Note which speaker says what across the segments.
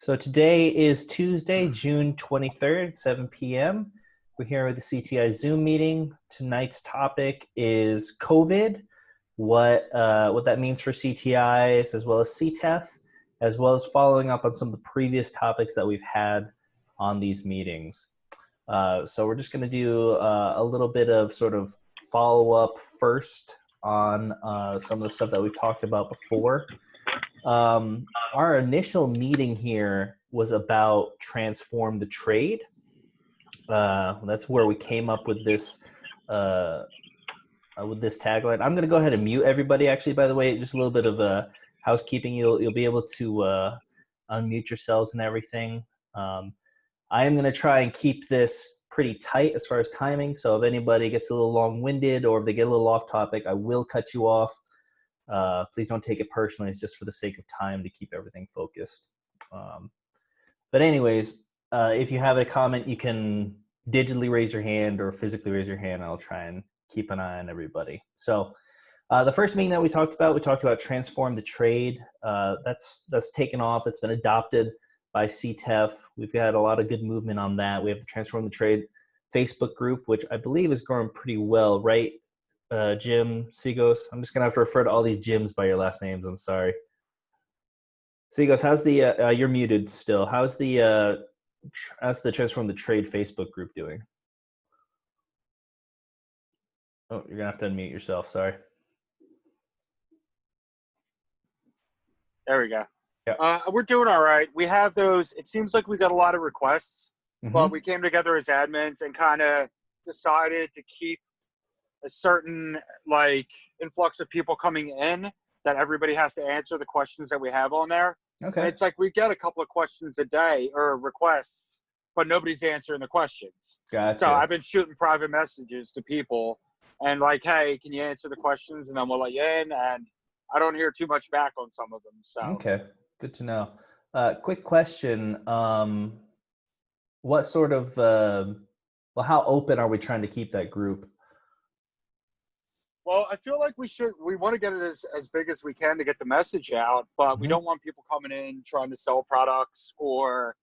Speaker 1: So today is Tuesday, June 23rd, 7 p.m. We're here with the CTI Zoom meeting. Tonight's topic is COVID, what that means for CTIs, as well as CTEF, as well as following up on some of the previous topics that we've had on these meetings. So we're just going to do a little bit of sort of follow-up first on some of the stuff that we've talked about before. Our initial meeting here was about transform the trade. That's where we came up with this tagline. I'm going to go ahead and mute everybody. Actually, by the way, just a little bit of housekeeping. You'll be able to unmute yourselves and everything. I am going to try and keep this pretty tight as far as timing. So if anybody gets a little long-winded or if they get a little off topic, I will cut you off. Please don't take it personally. It's just for the sake of time to keep everything focused. But anyways, if you have a comment, you can digitally raise your hand or physically raise your hand. I'll try and keep an eye on everybody. So the first meeting that we talked about transform the trade. That's taken off. It's been adopted by CTEF. We've had a lot of good movement on that. We have the Transform the Trade Facebook group, which I believe is growing pretty well, right? Jim Sigos. I'm just gonna have to refer to all these Jims by your last names. I'm sorry. Sigos, how's the you're muted still. How's the Transform the Trade Facebook group doing? Oh, you're gonna have to unmute yourself. Sorry.
Speaker 2: There we go.
Speaker 1: Yeah.
Speaker 2: We're doing all right. We have those. It seems like we got a lot of requests, but we came together as admins and kind of decided to keep a certain influx of people coming in that everybody has to answer the questions that we have on there.
Speaker 1: Okay.
Speaker 2: And it's like we get a couple of questions a day or requests, but nobody's answering the questions.
Speaker 1: Gotcha.
Speaker 2: So I've been shooting private messages to people and like, hey, can you answer the questions? And then we'll let you in. And I don't hear too much back on some of them. So
Speaker 1: okay, good to know. Quick question. What sort of how open are we trying to keep that group?
Speaker 2: Well, I feel like we want to get it as big as we can to get the message out, but we don't want people coming in trying to sell products or,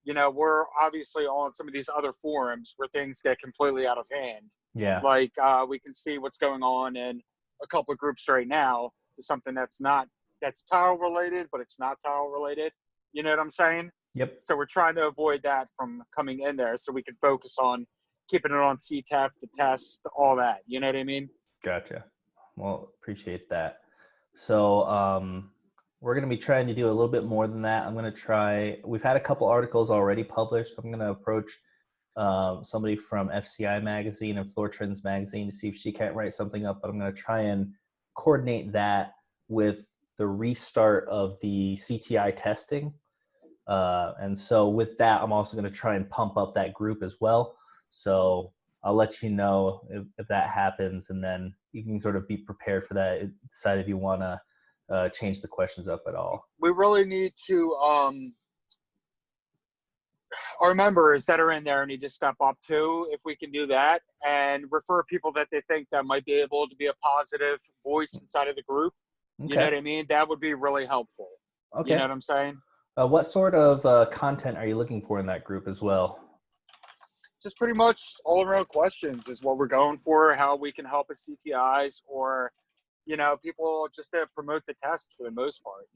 Speaker 2: we're obviously on some of these other forums where things get completely out of hand.
Speaker 1: Yeah.
Speaker 2: Like we can see what's going on in a couple of groups right now to something that's tile related, but it's not tile related. You know what I'm saying?
Speaker 1: Yep.
Speaker 2: So we're trying to avoid that from coming in there so we can focus on keeping it on CTEF, the test, all that. You know what I mean?
Speaker 1: Gotcha. Well, appreciate that. So we're going to be trying to do a little bit more than that. I'm going to try. We've had a couple articles already published. I'm going to approach somebody from FCI magazine and Floor Trends magazine to see if she can't write something up. But I'm going to try and coordinate that with the restart of the CTI testing. And so with that, I'm also going to try and pump up that group as well. So I'll let you know if that happens, and then you can sort of be prepared for that. Decide if you want to change the questions up at all.
Speaker 2: We really need to, our members that are in there need to step up too, if we can do that, and refer people that they think that might be able to be a positive voice inside of the group.
Speaker 1: Okay.
Speaker 2: You know what I mean? That would be really helpful.
Speaker 1: Okay.
Speaker 2: You know what I'm saying?
Speaker 1: What sort of content are you looking for in that group as well?
Speaker 2: Just pretty much all around questions is what we're going for, how we can help as CTIs or, people just to promote the test for the most part,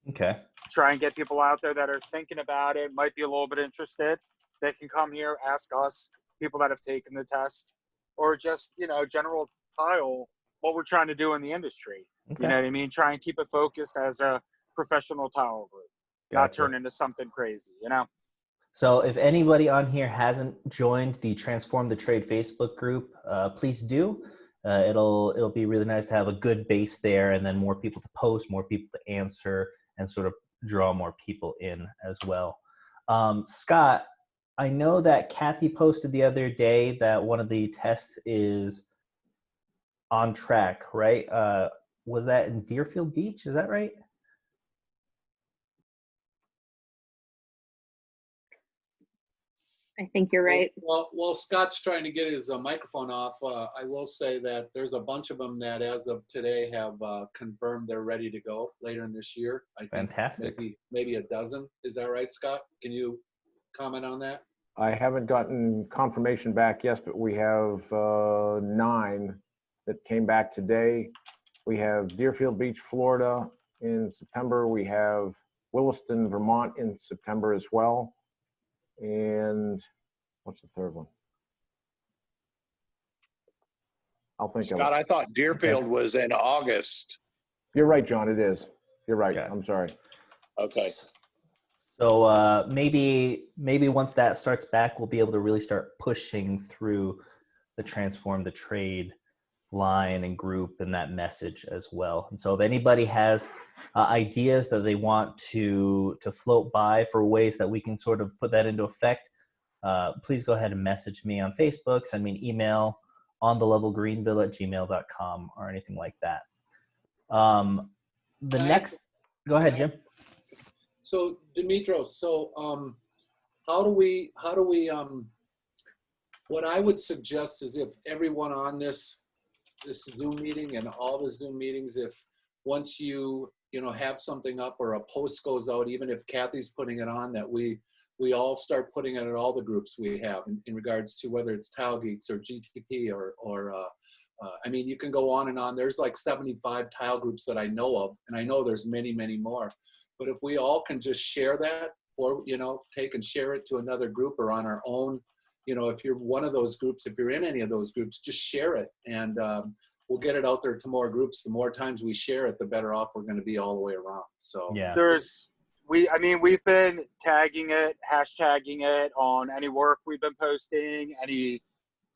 Speaker 1: Okay.
Speaker 2: Try and get people out there that are thinking about it, might be a little bit interested. They can come here, ask us, people that have taken the test, or just, general tile, what we're trying to do in the industry.
Speaker 1: Okay.
Speaker 2: You know what I mean? Try and keep it focused as a professional tile group, not turn into something crazy,
Speaker 1: So if anybody on here hasn't joined the Transform the Trade Facebook group, please do. It'll be really nice to have a good base there, and then more people to post, more people to answer, and sort of draw more people in as well. Scott, I know that Kathy posted the other day that one of the tests is on track, right? Was that in Deerfield Beach? Is that right?
Speaker 3: I think you're right.
Speaker 4: Well, while Scott's trying to get his microphone off, I will say that there's a bunch of them that as of today have confirmed they're ready to go later in this year. I think
Speaker 1: Fantastic.
Speaker 4: maybe a dozen. Is that right, Scott? Can you comment on that?
Speaker 5: I haven't gotten confirmation back yet, but we have 9 that came back today. We have Deerfield Beach, Florida in September. We have Williston, Vermont in September as well. And what's the third one? I'll think of it.
Speaker 6: Scott, I thought Deerfield was in August.
Speaker 5: You're right, John, it is. You're right.
Speaker 1: Okay.
Speaker 5: I'm sorry.
Speaker 6: Okay.
Speaker 1: So maybe once that starts back, we'll be able to really start pushing through the Transform the Trade line and group and that message as well. And so if anybody has ideas that they want to float by for ways that we can sort of put that into effect, please go ahead and message me on Facebook, send me an email on thelevelgreenville@gmail.com or anything like that. Go ahead, Jim.
Speaker 4: So Dimitros, how do we what I would suggest is if everyone on this Zoom meeting and all the Zoom meetings, if once you have something up or a post goes out, even if Kathy's putting it on, that we all start putting it in all the groups we have in regards to whether it's Tile Geeks or GTP or I mean, you can go on and on. There's like 75 tile groups that I know of, and I know there's many, many more. But if we all can just share that, or take and share it to another group or on our own, if you're one of those groups, if you're in any of those groups, just share it, and we'll get it out there to more groups. The more times we share it, the better off we're going to be all the way around. So
Speaker 1: yeah,
Speaker 2: we've been tagging it, hashtagging it on any work we've been posting, any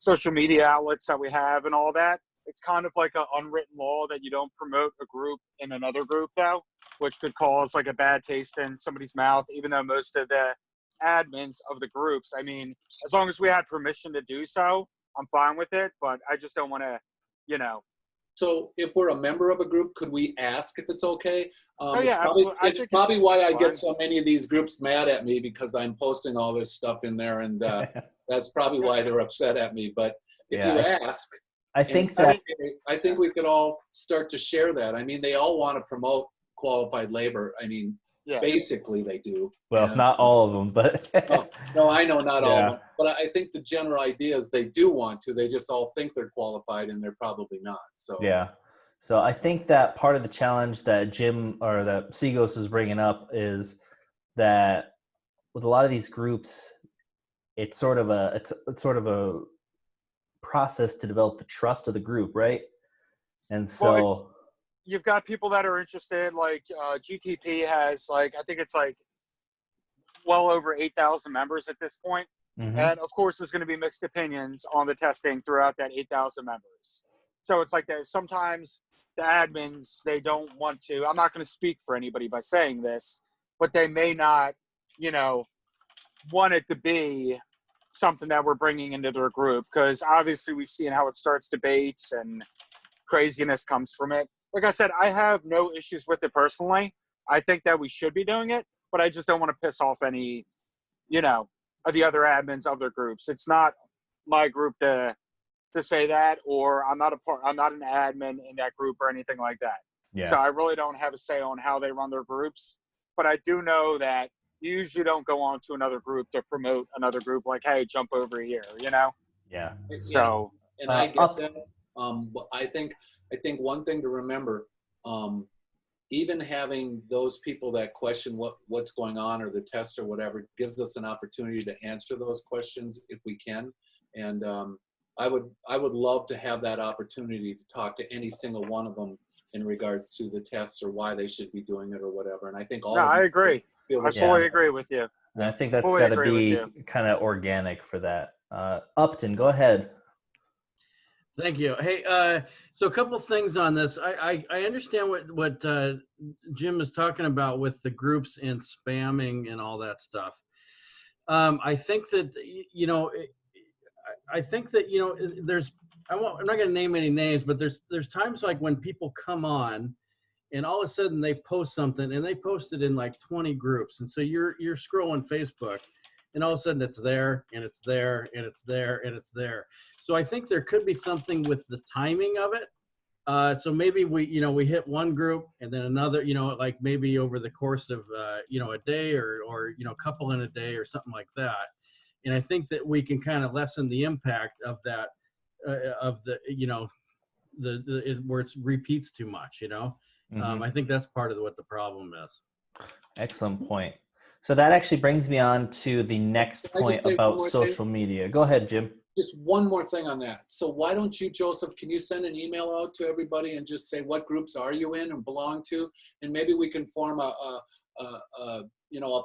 Speaker 2: social media outlets that we have, and all that. It's kind of like an unwritten law that you don't promote a group in another group, though, which could cause like a bad taste in somebody's mouth, even though most of the admins of the groups, I mean, as long as we had permission to do so, I'm fine with it, but I just don't want to,
Speaker 4: So if we're a member of a group, could we ask if it's okay?
Speaker 2: Oh, yeah,
Speaker 4: it's probably why I get so many of these groups mad at me, because I'm posting all this stuff in there, and that's probably why they're upset at me. But if you ask,
Speaker 1: I think
Speaker 4: we could all start to share that. I mean, they all want to promote qualified labor. I mean, basically they do.
Speaker 1: Well, not all of them, but
Speaker 4: no, I know not all of them. But I think the general idea is they do want to. They just all think they're qualified, and they're probably not. So
Speaker 1: yeah. So I think that part of the challenge that Jim or that Seagos is bringing up is that with a lot of these groups, it's sort of a process to develop the trust of the group, right? And so
Speaker 2: you've got people that are interested, like GTP has I think it's well over 8,000 members at this point.
Speaker 1: Mm-hmm.
Speaker 2: And of course there's going to be mixed opinions on the testing throughout that 8,000 members. So it's like that sometimes the admins, they don't want to, I'm not going to speak for anybody by saying this, but they may not, want it to be something that we're bringing into their group, because obviously we've seen how it starts debates and craziness comes from it. Like I said, I have no issues with it personally. I think that we should be doing it, but I just don't want to piss off any, of the other admins of their groups. It's not my group to say that, or I'm not an admin in that group or anything like that.
Speaker 1: Yeah.
Speaker 2: So I really don't have a say on how they run their groups, but I do know that you usually don't go on to another group to promote another group like, hey, jump over here,
Speaker 1: Yeah.
Speaker 2: So
Speaker 4: and I get that. But I think one thing to remember, even having those people that question what's going on or the test or whatever gives us an opportunity to answer those questions if we can. And I would love to have that opportunity to talk to any single one of them in regards to the tests or why they should be doing it or whatever. And I think
Speaker 2: I agree. I fully agree with you.
Speaker 1: And I think that's got to be kind of organic for that. Upton, go ahead.
Speaker 7: Thank you. Hey, so a couple things on this. I understand what Jim is talking about with the groups and spamming and all that stuff. I think that there's I'm not going to name any names, but there's times like when people come on, and all of a sudden they post something, and they post it in like 20 groups, and so you're scrolling Facebook, and all of a sudden it's there and it's there and it's there and it's there. So I think there could be something with the timing of it. So maybe we hit one group and then another, like maybe over the course of, a day or a couple in a day or something like that. And I think that we can kind of lessen the impact of that, where it repeats too much, I think that's part of what the problem is.
Speaker 1: Excellent point. So that actually brings me on to the next point about social media. Go ahead, Jim.
Speaker 4: Just one more thing on that. So why don't you, Joseph, can you send an email out to everybody and just say what groups are you in and belong to? And maybe we can form a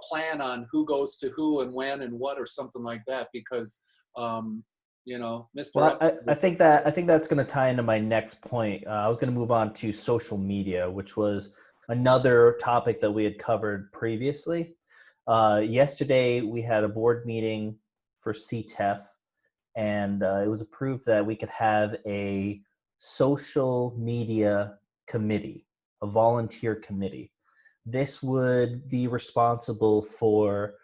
Speaker 4: plan on who goes to who and when and what or something like that, because Mr.
Speaker 1: Well, I think that's going to tie into my next point. I was going to move on to social media, which was another topic that we had covered previously. Yesterday, we had a board meeting for CTEF, and it was approved that we could have a social media committee, a volunteer committee. This would be responsible for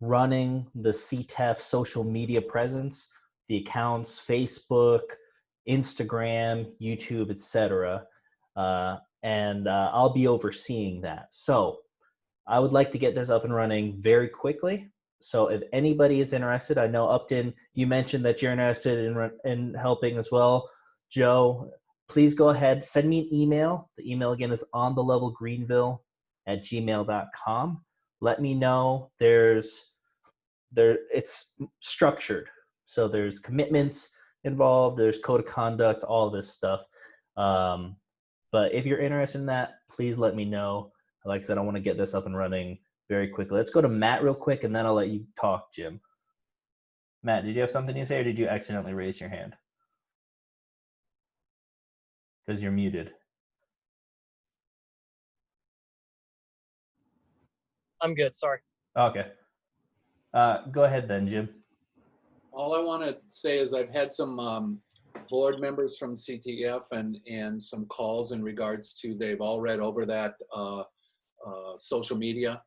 Speaker 1: running the CTEF social media presence, the accounts, Facebook, Instagram, YouTube, etc. And I'll be overseeing that. So I would like to get this up and running very quickly. So if anybody is interested, I know Upton, you mentioned that you're interested in helping as well. Joe, please go ahead, send me an email. The email again is onthelevelgreenville@gmail.com. Let me know. It's structured. So there's commitments involved, there's code of conduct, all this stuff. But if you're interested in that, please let me know. Like I said, I want to get this up and running very quickly. Let's go to Matt real quick, and then I'll let you talk, Jim. Matt, did you have something to say, or did you accidentally raise your hand? Because you're muted.
Speaker 3: I'm good, sorry.
Speaker 1: Okay. Go ahead then, Jim.
Speaker 4: All I want to say is I've had some board members from CTF and some calls in regards to, they've all read over that social media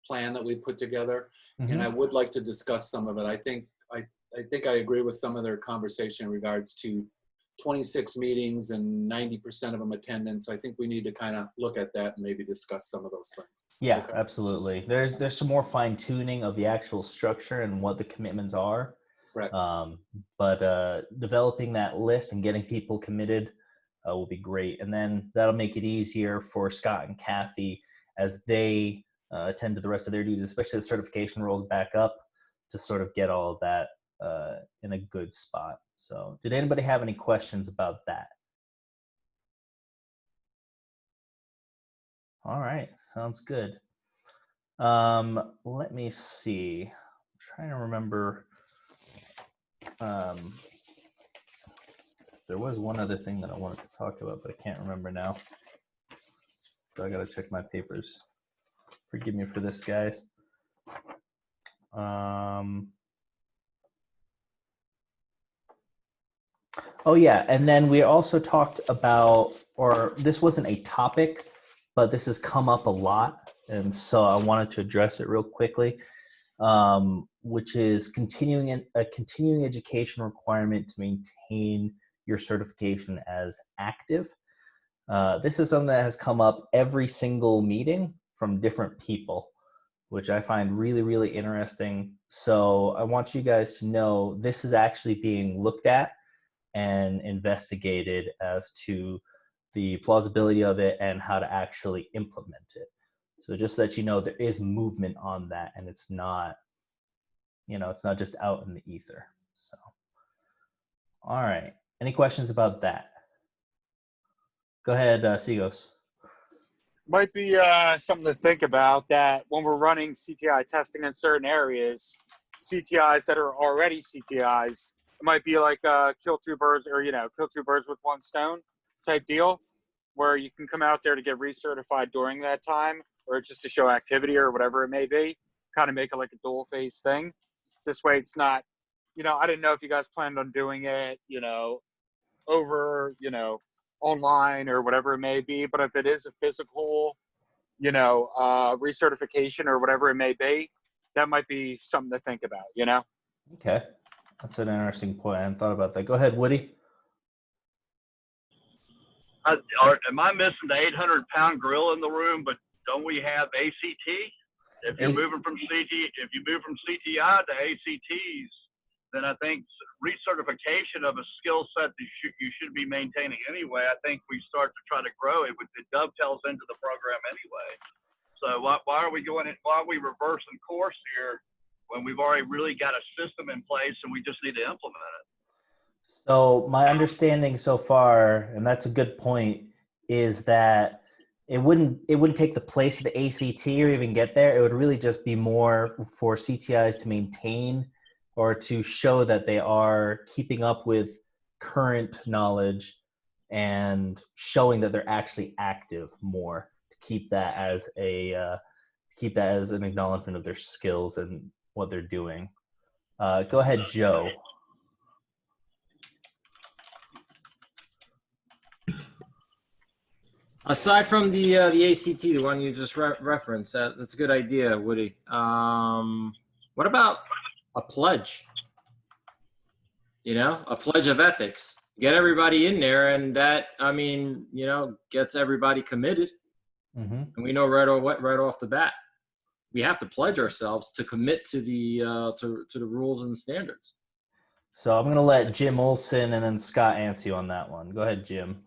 Speaker 4: plan that we put together.
Speaker 1: Mm-hmm.
Speaker 4: And I would like to discuss some of it. I think I agree with some of their conversation in regards to 26 meetings and 90% of them attendance. I think we need to kind of look at that and maybe discuss some of those things.
Speaker 1: Yeah,
Speaker 4: okay.
Speaker 1: Absolutely. There's some more fine tuning of the actual structure and what the commitments are.
Speaker 4: Right.
Speaker 1: But developing that list and getting people committed will be great. And then that'll make it easier for Scott and Kathy as they attend to the rest of their duties, especially the certification rolls back up, to sort of get all of that in a good spot. So did anybody have any questions about that? All right, sounds good. Let me see. I'm trying to remember. There was one other thing that I wanted to talk about, but I can't remember now. So I gotta check my papers. Forgive me for this, guys. Oh yeah, and then we also talked about, or this wasn't a topic, but this has come up a lot, and so I wanted to address it real quickly, which is a continuing education requirement to maintain your certification as active. This is something that has come up every single meeting from different people, which I find really, really interesting. So I want you guys to know this is actually being looked at and investigated as to the plausibility of it and how to actually implement it. So just so that you know, there is movement on that, and it's not, it's not just out in the ether. So, all right. Any questions about that? Go ahead, Sigos.
Speaker 2: Might be something to think about, that when we're running CTI testing in certain areas, CTIs that are already CTIs, it might be like kill two birds, or kill two birds with one stone type deal, where you can come out there to get recertified during that time, or just to show activity or whatever it may be, kind of make it like a dual phase thing. This way it's not, I didn't know if you guys planned on doing it, over, online or whatever it may be, but if it is a physical, recertification or whatever it may be, that might be something to think about, you know?
Speaker 1: Okay. That's an interesting point. I hadn't thought about that. Go ahead, Woody.
Speaker 8: Am I missing the 800-pound gorilla in the room? But don't we have ACT? If you move from CTI to ACTs, then I think recertification of a skill set that you should be maintaining anyway. I think we start to try to grow it. It dovetails into the program anyway. So why are we reversing course here when we've already really got a system in place and we just need to implement it?
Speaker 1: So my understanding so far, and that's a good point, is that it wouldn't take the place of the ACT or even get there. It would really just be more for CTIs to maintain or to show that they are keeping up with current knowledge and showing that they're actually active more, to keep that as an acknowledgement of their skills and what they're doing. Go ahead, Joe.
Speaker 9: Aside from the ACT, the one you just referenced, that's a good idea, Woody. What about a pledge? You know, a pledge of ethics. Get everybody in there, and that, I mean, you know, gets everybody committed.
Speaker 1: Mm-hmm.
Speaker 9: And we know right off the bat, we have to pledge ourselves to commit to the to the rules and standards.
Speaker 1: So I'm going to let Jim Olson and then Scott answer you on that one. Go ahead, Jim.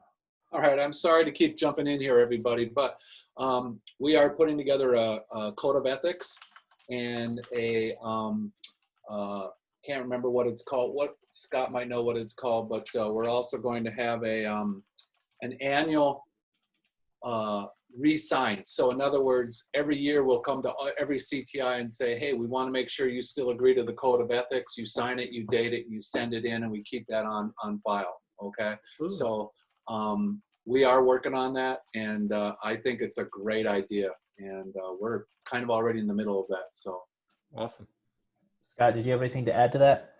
Speaker 4: All right, I'm sorry to keep jumping in here, everybody, but we are putting together a code of ethics and a can't remember what it's called. What Scott might know what it's called, but we're also going to have a an annual re-sign. So in other words, every year we'll come to every CTI and say, hey, we want to make sure you still agree to the code of ethics. You sign it, you date it, you send it in, and we keep that on file. Okay. Ooh. So we are working on that, and I think it's a great idea, and we're kind of already in the middle of that. So
Speaker 9: awesome.
Speaker 1: Scott, did you have anything to add to that?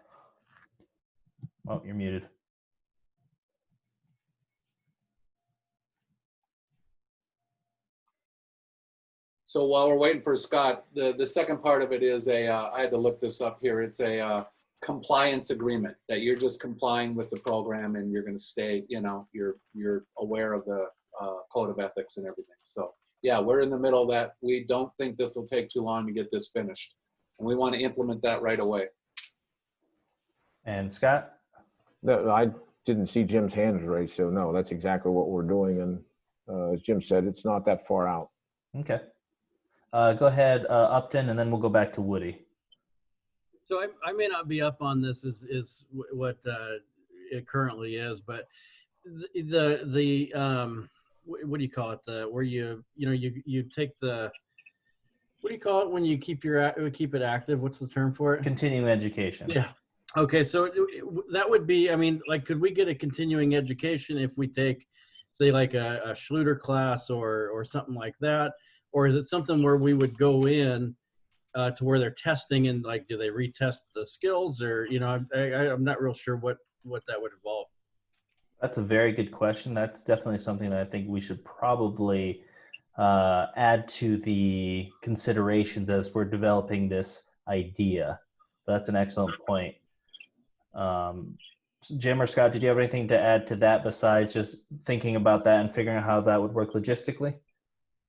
Speaker 1: Oh, you're muted.
Speaker 4: So while we're waiting for Scott, the second part of it is I had to look this up here. It's a compliance agreement that you're just complying with the program and you're going to stay, you know, you're aware of the code of ethics and everything. So yeah, we're in the middle of that. We don't think this will take too long to get this finished, and we want to implement that right away.
Speaker 1: And Scott?
Speaker 5: No, I didn't see Jim's hands raised, so no, that's exactly what we're doing. And as Jim said, it's not that far out.
Speaker 1: Okay. Go ahead, Upton, and then we'll go back to Woody.
Speaker 7: So I may not be up on this is what it currently is, but the what do you call it? Where you take the, what do you call it when you keep it active? What's the term for it?
Speaker 1: Continuing education.
Speaker 7: Yeah. Okay. So that would be, I mean, like, could we get a continuing education if we take, say, like a Schluter class or something like that? Or is it something where we would go in to where they're testing and, like, do they retest the skills, or, you know, I'm not real sure what that would involve.
Speaker 1: That's a very good question. That's definitely something that I think we should probably add to the considerations as we're developing this idea. That's an excellent point. Jim or Scott, did you have anything to add to that besides just thinking about that and figuring out how that would work logistically?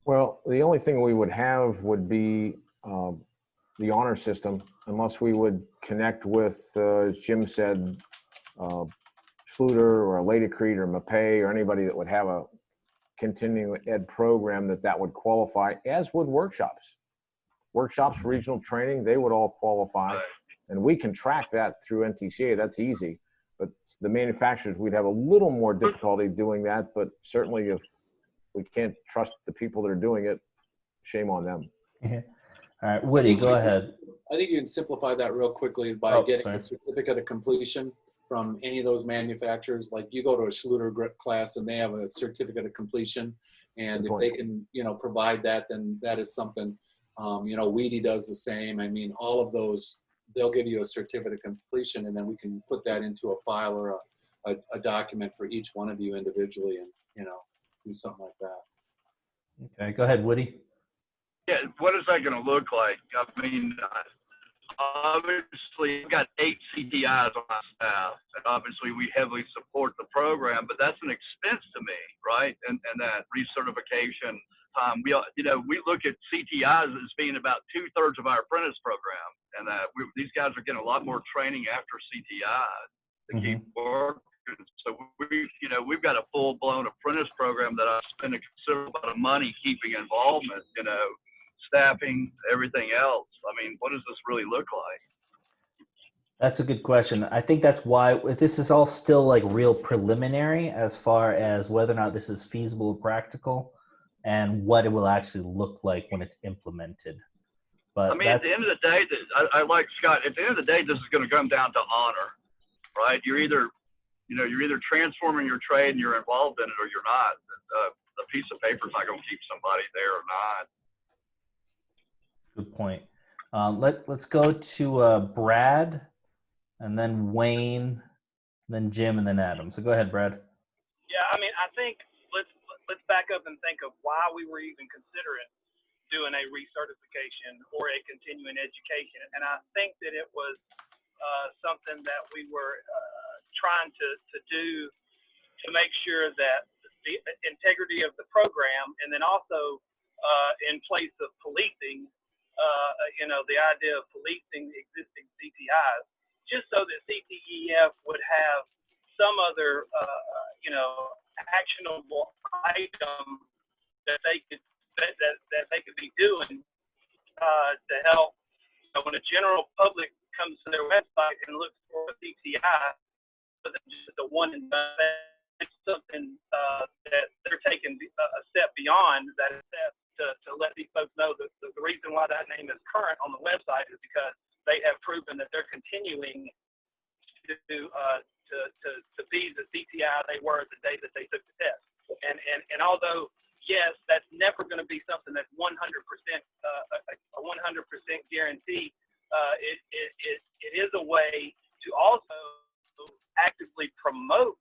Speaker 5: Well, the only thing we would have would be the honor system, unless we would connect with, as Jim said, Schluter or a Lady Creed or MAPE or anybody that would have a continuing ed program that would qualify, as would workshops. Workshops for regional training, they would all qualify. And we can track that through NTCA, that's easy. But the manufacturers, we'd have a little more difficulty doing that, but certainly if we can't trust the people that are doing it, shame on them.
Speaker 1: Yeah. All right, Woody, go ahead.
Speaker 4: I think you can simplify that real quickly by getting a certificate of completion from any of those manufacturers. Like, you go to a Schluter class and they have a certificate of completion, and if they can, you know, provide that, then that is something. You know, Weedy does the same. I mean, all of those, they'll give you a certificate of completion, and then we can put that into a file or a document for each one of you individually, and, you know, do something like that.
Speaker 1: Okay, go ahead, Woody.
Speaker 8: Yeah, what is that going to look like? I mean, obviously, we've got 8 CTIs on my staff, and obviously we heavily support the program, but that's an expense to me, right? And that recertification time, we look at CTIs as being about 2/3 of our apprentice program, and these guys are getting a lot more training after CTIs to keep working. So we've got a full-blown apprentice program that I spend a considerable amount of money keeping involvement, staffing, everything else. I mean, what does this really look like?
Speaker 1: That's a good question. I think that's why this is all still like real preliminary as far as whether or not this is feasible or practical and what it will actually look like when it's implemented. But
Speaker 8: I mean, at the end of the day, I like Scott, at the end of the day, this is going to come down to honor, right? You're either transforming your trade and you're involved in it or you're not. The piece of paper is not going to keep somebody there or not.
Speaker 1: Good point. Let's go to Brad, and then Wayne, and then Jim, and then Adam. So go ahead, Brad.
Speaker 3: Yeah, I mean, I think let's back up and think of why we were even considering doing a recertification or a continuing education. And I think that it was something that we were trying to do to make sure that the integrity of the program, and then also in place of policing, the idea of policing the existing CTIs, just so that CTEF would have some other, actionable item that they could be doing to help. When a general public comes to their website and looks for a CTI, other than just a one and done, it's something that they're taking a step beyond that step to let these folks know that the reason why that name is current on the website is because they have proven that they're continuing to be the CTI they were the day that they took the test. And although, yes, that's never going to be something that's 100% a 100% guarantee, it is a way to also actively promote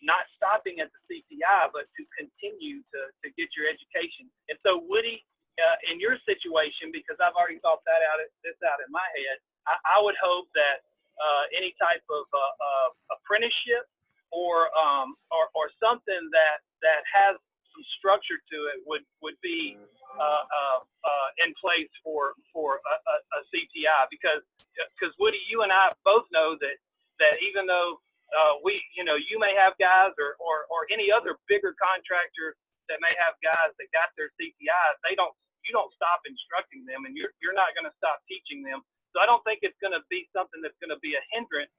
Speaker 3: not stopping at the CTI, but to continue to get your education. And so, Woody, in your situation, because I've already thought out in my head, I would hope that any type of apprenticeship or something that has some structure to it would be in place for a CTI, because Woody, you and I both know that even though you may have guys or any other bigger contractor that may have guys that got their CTIs, you don't stop instructing them, and you're not going to stop teaching them. So I don't think it's going to be something that's going to be a hindrance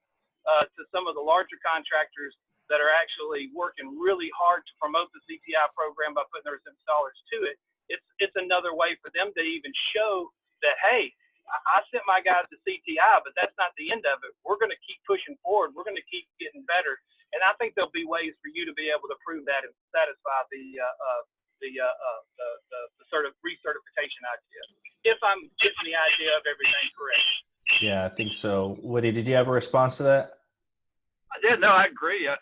Speaker 3: to some of the larger contractors that are actually working really hard to promote the CTI program by putting their installers to it. It's another way for them to even show that, hey, I sent my guys to CTI, but that's not the end of it. We're going to keep pushing forward. We're going to keep getting better. And I think there'll be ways for you to be able to prove that and satisfy the sort of recertification idea, if I'm getting the idea of everything correct.
Speaker 1: Yeah, I think so. Woody, did you have a response to that?
Speaker 8: I did. No, I agree. I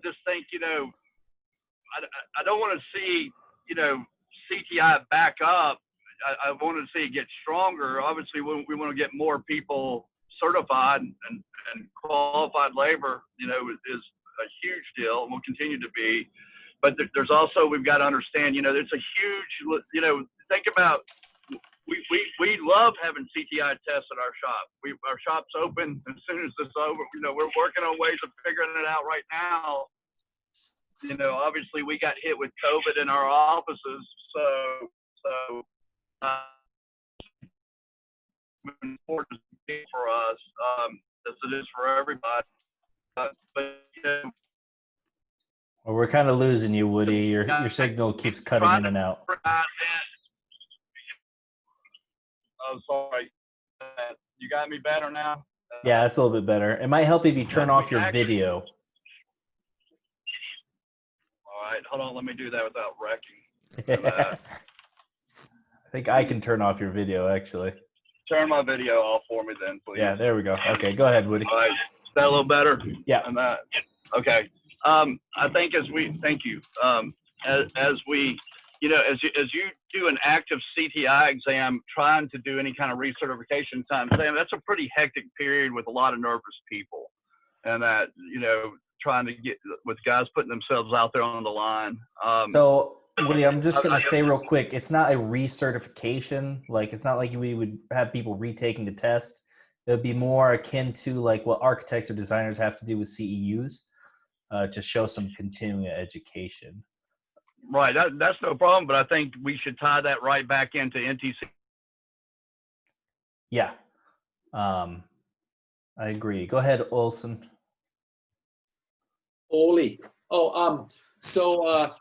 Speaker 8: just think, I don't want to see, CTI back up. I want to see it get stronger. Obviously, we want to get more people certified, and qualified labor, is a huge deal and will continue to be. But there's also, we've got to understand, there's a huge, think about, we love having CTI tests at our shop. Our shop's open as soon as this is over. We're working on ways of figuring it out right now. Obviously we got hit with COVID in our offices, so important for us, as it is for everybody. But
Speaker 1: Well, we're kind of losing you, Woody. Your signal keeps cutting in and out.
Speaker 8: Oh, sorry. You got me better now?
Speaker 1: Yeah, that's a little bit better. It might help if you turn off your video.
Speaker 8: All right, hold on. Let me do that without wrecking.
Speaker 1: I think I can turn off your video, actually.
Speaker 8: Turn my video off for me then, please.
Speaker 1: Yeah, there we go. Okay, go ahead, Woody.
Speaker 8: All right. Is that a little better?
Speaker 1: Yeah.
Speaker 8: Okay. I think thank you. As we you know, as you do an active CTI exam, trying to do any kind of recertification time, Sam, that's a pretty hectic period with a lot of nervous people, and that, you know, trying to get with guys putting themselves out there on the line.
Speaker 1: So, Woody, I'm just going to say real quick, it's not a recertification. Like, it's not like we would have people retaking the test. It would be more akin to like what architects or designers have to do with CEUs to show some continuing education.
Speaker 8: Right, that's no problem, but I think we should tie that right back into NTC.
Speaker 1: Yeah, I agree. Go ahead, Olson.
Speaker 4: Oli. So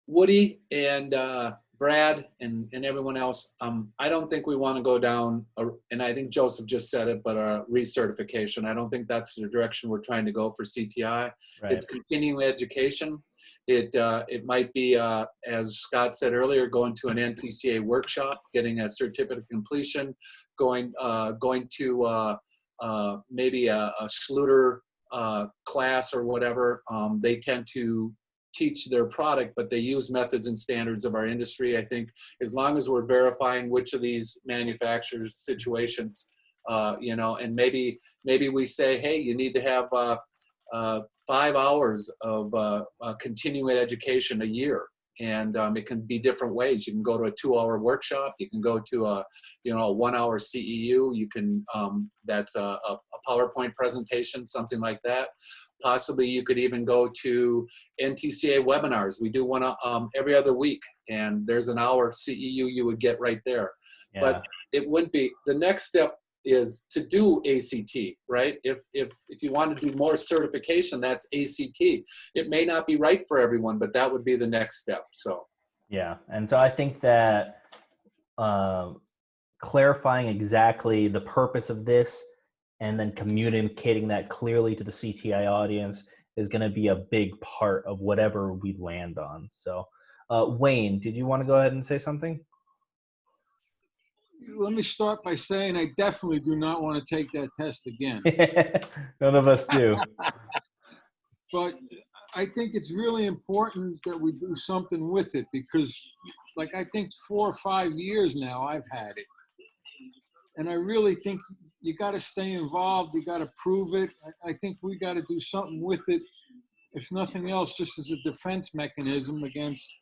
Speaker 4: Woody and Brad and everyone else, I don't think we want to go down, and I think Joseph just said it, but a recertification. I don't think that's the direction we're trying to go for CTI.
Speaker 1: Right.
Speaker 4: It's continuing education. It might be, as Scott said earlier, going to an NPCA workshop, getting a certificate of completion, going to maybe a Schluter class or whatever. They tend to teach their product, but they use methods and standards of our industry. I think as long as we're verifying which of these manufacturers situations, you know, and maybe we say, hey, you need to have 5 hours of continuing education a year. And it can be different ways. You can go to a 2-hour workshop. You can go to a 1-hour CEU. You can, that's a PowerPoint presentation, something like that. Possibly you could even go to NTCA webinars. We do one every other week, and there's an hour CEU you would get right there.
Speaker 1: Yeah.
Speaker 4: But it wouldn't be, the next step is to do ACT, right? If you want to do more certification, that's ACT. It may not be right for everyone, but that would be the next step. So
Speaker 1: Yeah, and so I think that clarifying exactly the purpose of this and then communicating that clearly to the CTI audience is going to be a big part of whatever we land on. So, Wayne, did you want to go ahead and say something?
Speaker 10: Let me start by saying I definitely do not want to take that test again.
Speaker 1: None of us do.
Speaker 10: But I think it's really important that we do something with it because, like, I think 4 or 5 years now I've had it. And I really think you got to stay involved. You got to prove it. I think we got to do something with it, if nothing else, just as a defense mechanism against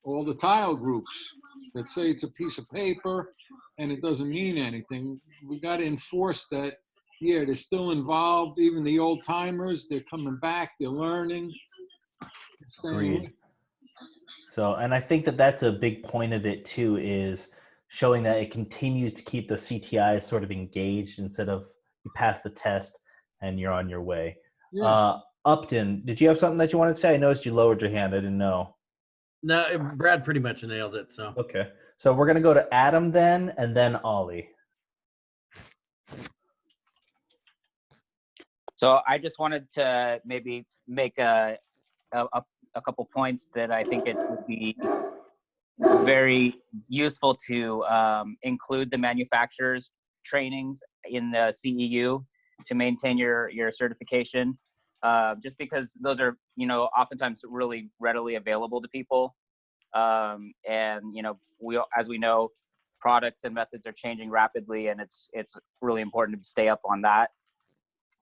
Speaker 10: all the tile groups that say it's a piece of paper and it doesn't mean anything. We got to enforce that. Yeah, they're still involved. Even the old timers, they're coming back. They're learning.
Speaker 1: Agreed. So, and I think that that's a big point of it too, is showing that it continues to keep the CTI sort of engaged instead of you pass the test and you're on your way.
Speaker 10: Yeah.
Speaker 1: Upton, did you have something that you wanted to say? I noticed you lowered your hand. I didn't know.
Speaker 7: No, Brad pretty much nailed it. So
Speaker 1: okay, so we're gonna go to Adam then, and then Ollie.
Speaker 11: So I just wanted to maybe make a couple points that I think it would be very useful to include the manufacturers' trainings in the CEU to maintain your certification. Just because those are, oftentimes really readily available to people. And, as we know, products and methods are changing rapidly, and it's really important to stay up on that.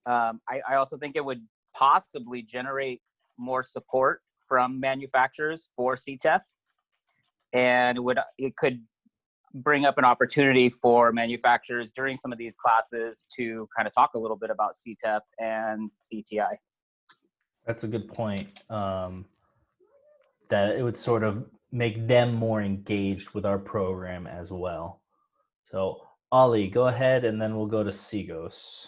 Speaker 11: I also think it would possibly generate more support from manufacturers for CTEF, and it could bring up an opportunity for manufacturers during some of these classes to kind of talk a little bit about CTEF and CTI.
Speaker 1: That's a good point. That it would sort of make them more engaged with our program as well. So, Ollie, go ahead, and then we'll go to Sigos.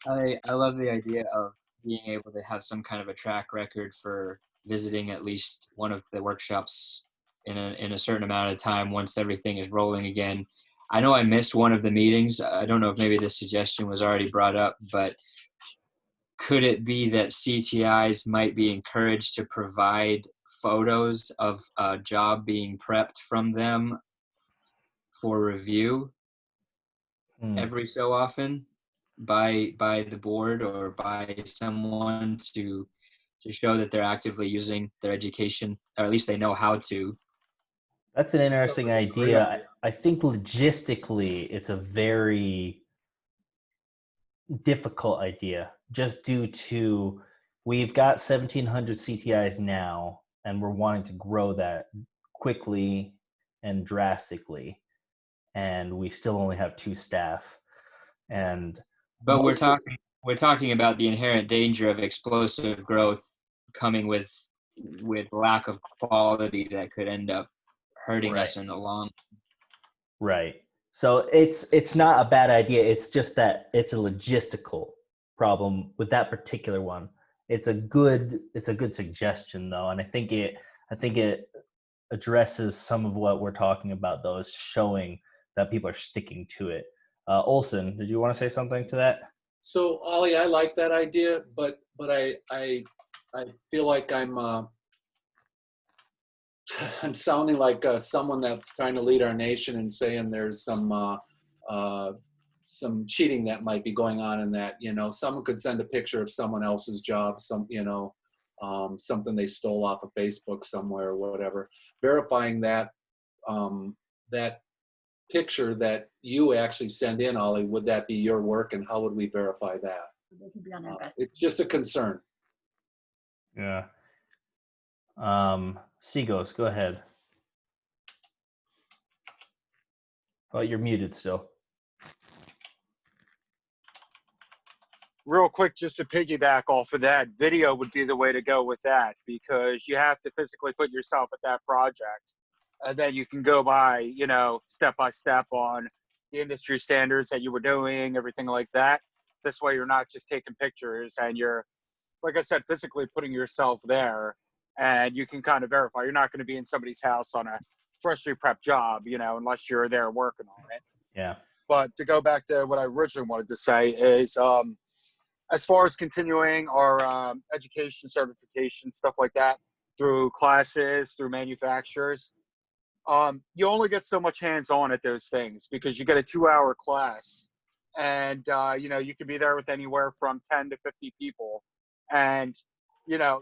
Speaker 12: I love the idea of being able to have some kind of a track record for visiting at least one of the workshops in a certain amount of time once everything is rolling again. I know I missed one of the meetings. I don't know if maybe this suggestion was already brought up, but could it be that CTIs might be encouraged to provide photos of a job being prepped from them for review every so often by the board or by someone to to show that they're actively using their education, or at least they know how to.
Speaker 1: That's an interesting
Speaker 4: Sounds like a great
Speaker 1: idea.
Speaker 4: idea.
Speaker 1: I think logistically, it's a very difficult idea just due to we've got 1,700 CTIs now, and we're wanting to grow that quickly and drastically. And we still only have 2 staff. And
Speaker 12: But we're talking about the inherent danger of explosive growth coming with lack of quality that could end up hurting us in the long.
Speaker 1: Right. So it's not a bad idea. It's just that it's a logistical problem with that particular one. It's a good suggestion though, and I think it addresses some of what we're talking about though, is showing that people are sticking to it. Olson, did you want to say something to that?
Speaker 4: So Ollie, I like that idea, but I feel like I'm I'm sounding like someone that's trying to lead our nation and saying there's some cheating that might be going on in that. You know, someone could send a picture of someone else's job, something they stole off of Facebook somewhere or whatever. Verifying that that picture that you actually send in, Ollie, would that be your work, and how would we verify that? It's just a concern.
Speaker 1: Yeah. Seaghost, go ahead. Oh, you're muted still.
Speaker 2: Real quick, just to piggyback off of that, video would be the way to go with that, because you have to physically put yourself at that project. And then you can go by, step by step on the industry standards that you were doing, everything like that. This way you're not just taking pictures and you're, like I said, physically putting yourself there, and you can kind of verify. You're not going to be in somebody's house on a freshly prepped job, unless you're there working on it.
Speaker 1: Yeah.
Speaker 2: But to go back to what I originally wanted to say is, as far as continuing our education, certification, stuff like that, through classes, through manufacturers, you only get so much hands-on at those things, because you get a 2-hour class, and you can be there with anywhere from 10 to 50 people, and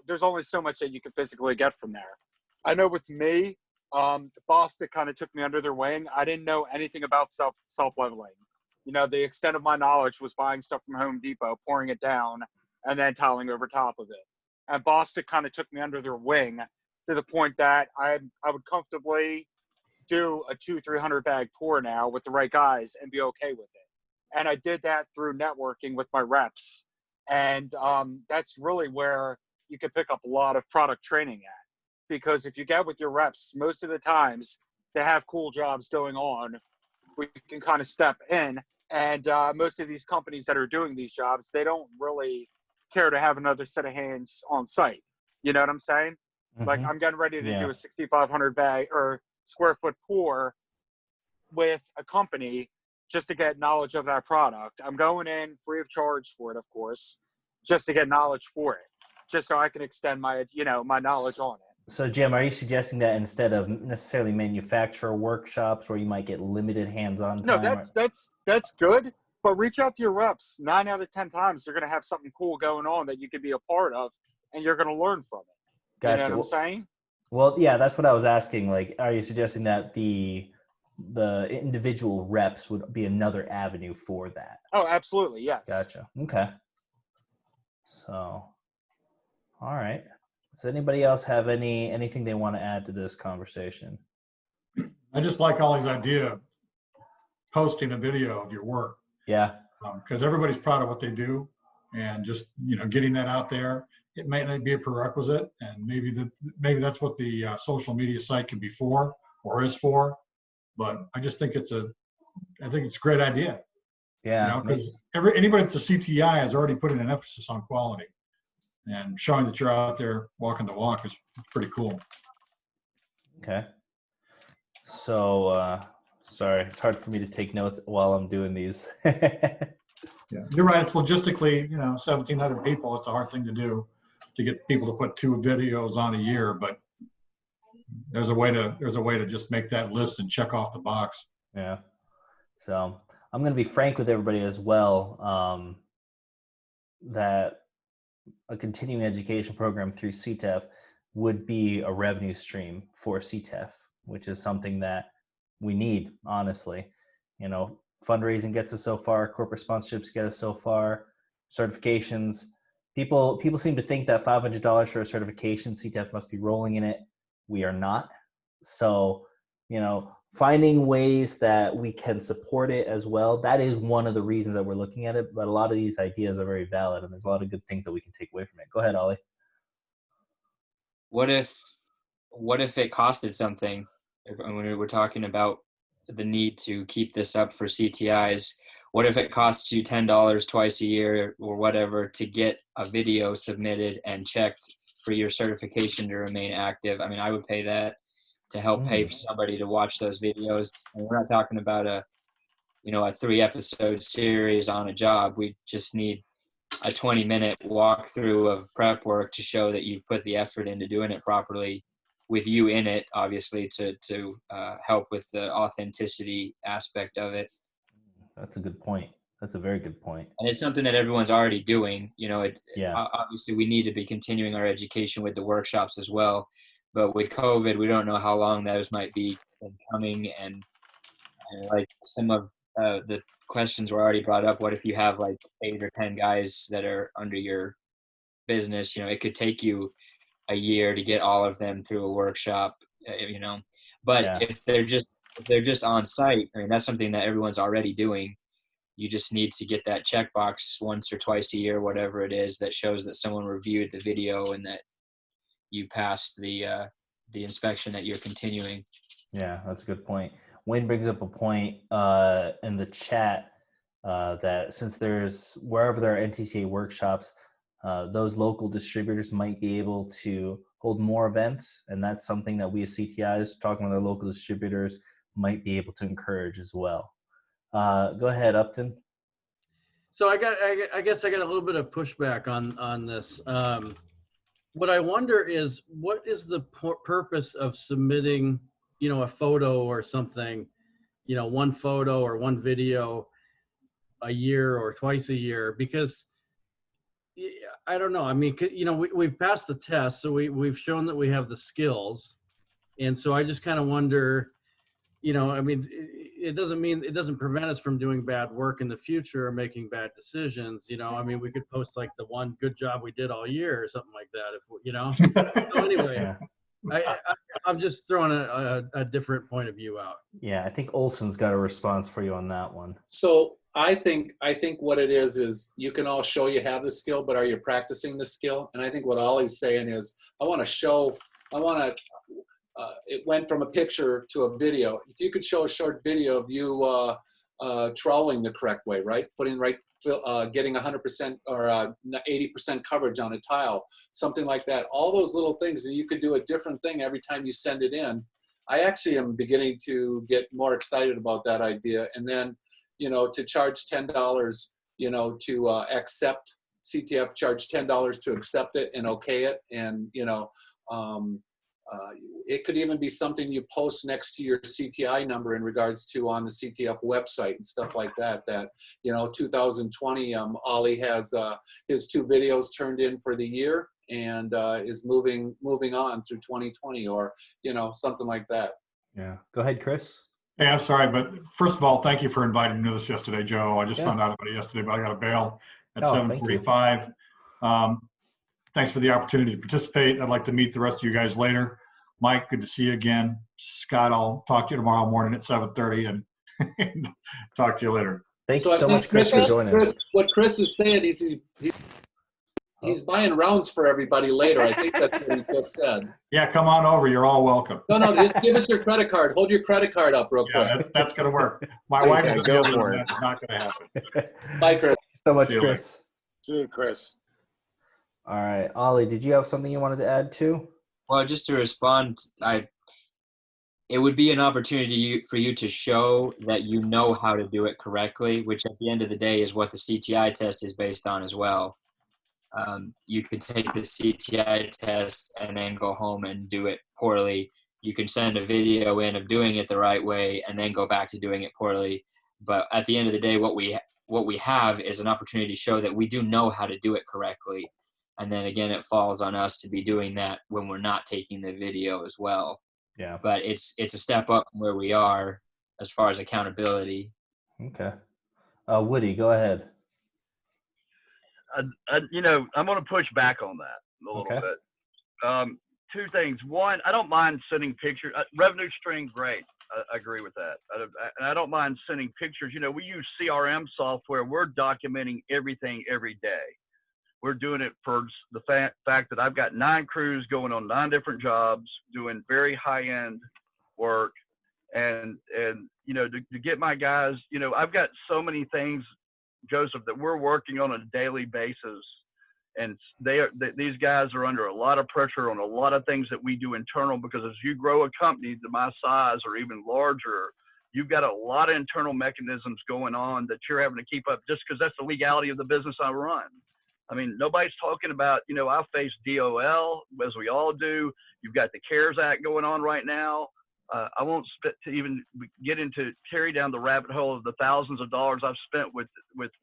Speaker 2: there's only so much that you can physically get from there. I know with me, the boss that kind of took me under their wing, I didn't know anything about self-leveling. The extent of my knowledge was buying stuff from Home Depot, pouring it down, and then tiling over top of it. And Boston kind of took me under their wing to the point that I would comfortably do a 200-300 bag pour now with the right guys and be okay with it. And I did that through networking with my reps. And that's really where you can pick up a lot of product training at. Because if you get with your reps, most of the times they have cool jobs going on, we can kind of step in. And most of these companies that are doing these jobs, they don't really care to have another set of hands on site. You know what I'm saying?
Speaker 1: Mm-hmm.
Speaker 2: Like, I'm getting ready to do a 6,500 bag or square foot pour with a company just to get knowledge of that product. I'm going in free of charge for it, of course, just to get knowledge for it, just so I can extend my, my knowledge on it.
Speaker 1: So, Jim, are you suggesting that instead of necessarily manufacturer workshops where you might get limited hands-on time?
Speaker 2: No, that's good, but reach out to your reps. 9 out of 10 times, they're going to have something cool going on that you could be a part of, and you're going to learn from it.
Speaker 1: Gotcha.
Speaker 2: You know what I'm saying?
Speaker 1: Well, yeah, that's what I was asking. Like, are you suggesting that the individual reps would be another avenue for that?
Speaker 2: Oh, absolutely, yes.
Speaker 1: Gotcha. Okay. So, all right. Does anybody else have anything they want to add to this conversation?
Speaker 13: I just like Ollie's idea of posting a video of your work.
Speaker 1: Yeah.
Speaker 13: Because everybody's proud of what they do, and just getting that out there. It might not be a prerequisite, and maybe that's what the social media site can be for or is for. But I just think it's a great idea.
Speaker 1: Yeah.
Speaker 13: Because anybody that's a CTI has already put in an emphasis on quality. And showing that you're out there walking the walk is pretty cool. Okay.
Speaker 1: So, sorry, it's hard for me to take notes while I'm doing these.
Speaker 13: Yeah, you're right. It's logistically, 1,700 people. It's a hard thing to do to get people to put 2 videos on a year. But there's a way to just make that list and check off the box.
Speaker 1: Yeah. So I'm going to be frank with everybody as well. That a continuing education program through CTEF would be a revenue stream for CTEF, which is something that we need, honestly. You know, fundraising gets us so far, corporate sponsorships get us so far, certifications. People seem to think that $500 for a certification, CTEF must be rolling in it. We are not. So, you know, finding ways that we can support it as well, that is one of the reasons that we're looking at it. But a lot of these ideas are very valid, and there's a lot of good things that we can take away from it. Go ahead, Ollie.
Speaker 12: What if it costed something? When we were talking about the need to keep this up for CTIs, what if it costs you $10 twice a year or whatever to get a video submitted and checked for your certification to remain active? I mean, I would pay that to help pay for somebody to watch those videos. And we're not talking about a 3-episode series on a job. We just need a 20-minute walkthrough of prep work to show that you've put the effort into doing it properly, with you in it, obviously, to help with the authenticity aspect of it.
Speaker 1: That's a good point. That's a very good point.
Speaker 12: And it's something that everyone's already doing. Obviously, we need to be continuing our education with the workshops as well. But with COVID, we don't know how long those might be coming. And like some of the questions were already brought up. What if you have like 8 or 10 guys that are under your business? It could take you a year to get all of them through a workshop, but if they're just on site, I mean, that's something that everyone's already doing. You just need to get that checkbox once or twice a year, whatever it is, that shows that someone reviewed the video and that you passed the inspection that you're continuing.
Speaker 1: Yeah, that's a good point. Wayne brings up a point in the chat that since wherever there are NTCA workshops, those local distributors might be able to hold more events, and that's something that we as CTIs, talking with our local distributors, might be able to encourage as well. Go ahead, Upton.
Speaker 7: So I guess I got a little bit of pushback on this. What I wonder is, what is the purpose of submitting, a photo or something, one photo or one video a year or twice a year? Because I don't know. I mean, we've passed the test, so we've shown that we have the skills, and so I just kind of wonder, I mean, it doesn't prevent us from doing bad work in the future or making bad decisions. I mean, we could post like the one good job we did all year or something like that. So anyway, I'm just throwing a different point of view out.
Speaker 1: Yeah, I think Olson's got a response for you on that one.
Speaker 4: So I think what it is you can all show you have the skill, but are you practicing the skill? And I think what Ollie's saying is, it went from a picture to a video. If you could show a short video of you troweling the correct way, right? Getting 100% or 80% coverage on a tile, something like that. All those little things, and you could do a different thing every time you send it in. I actually am beginning to get more excited about that idea. And then, to charge $10, to accept, CTF charge $10 to accept it and okay it. And, it could even be something you post next to your CTI number in regards to on the CTF website and stuff like that, 2020, Ollie has his 2 videos turned in for the year and is moving on through 2020 or, something like that.
Speaker 1: Yeah. Go ahead, Chris.
Speaker 13: Hey, I'm sorry, but first of all, thank you for inviting me to this yesterday, Joe. I just found out about it yesterday, but I got to bail at 7:45. Thanks for the opportunity to participate. I'd like to meet the rest of you guys later. Mike, good to see you again. Scott, I'll talk to you tomorrow morning at 7:30 and talk to you later.
Speaker 1: Thank you so much, Chris, for joining.
Speaker 4: What Chris is saying is he's buying rounds for everybody later. I think that's what he just said.
Speaker 13: Yeah, come on over. You're all welcome.
Speaker 4: No, just give us your credit card. Hold your credit card up real quick.
Speaker 13: Yeah, that's going to work. My wife is the other one. That's not going to happen.
Speaker 4: Bye, Chris.
Speaker 1: Thanks so much, Chris.
Speaker 6: See you, Chris.
Speaker 1: All right. Ollie, did you have something you wanted to add too?
Speaker 12: Well, just to respond, it would be an opportunity for you to show that you know how to do it correctly, which at the end of the day is what the CTI test is based on as well. You could take the CTI test and then go home and do it poorly. You can send a video in of doing it the right way and then go back to doing it poorly. But at the end of the day, what we have is an opportunity to show that we do know how to do it correctly. And then again, it falls on us to be doing that when we're not taking the video as well.
Speaker 1: Yeah.
Speaker 12: But it's a step up from where we are as far as accountability.
Speaker 1: Okay. Woody, go ahead.
Speaker 8: You know, I'm going to push back on that a little
Speaker 1: Okay.
Speaker 8: bit. Two things. One, I don't mind sending pictures. Revenue stream, great. I agree with that. And I don't mind sending pictures. You know, we use CRM software. We're documenting everything every day. We're doing it for the fact that I've got 9 crews going on 9 different jobs, doing very high-end work. And you know, to get my guys, you know, I've got so many things, Joseph, that we're working on a daily basis. And these guys are under a lot of pressure on a lot of things that we do internal, because as you grow a company to my size or even larger, you've got a lot of internal mechanisms going on that you're having to keep up, just because that's the legality of the business I run. I mean, nobody's talking about, you know, I face DOL, as we all do. You've got the CARES Act going on right now. I won't to even carry down the rabbit hole of the thousands of dollars I've spent with